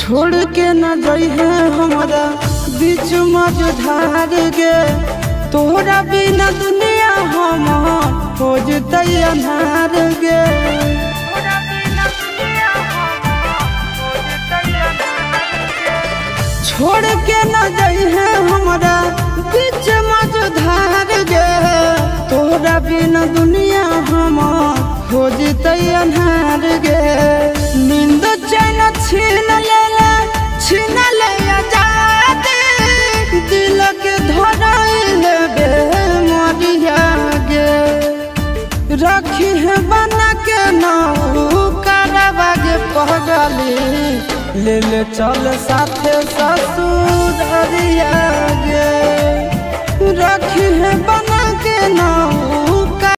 छोड़ के न जइहे हमरा बीच मझधार गे। तोहरा बिना दुनिया हम हो जतई अन्हार गे। छोड़ के न जइहे हमरा बीच मझधार गे। तोहरा बिना दुनिया हम हो जतई अन्हार गे। नींद चैन छीन ले आजादी, दिल के धराइल बे मरिया गे। रखी है बना के नौ करवा गे पगली, ले ले चल साथे ससुरिया गे। रखी है बना के नौ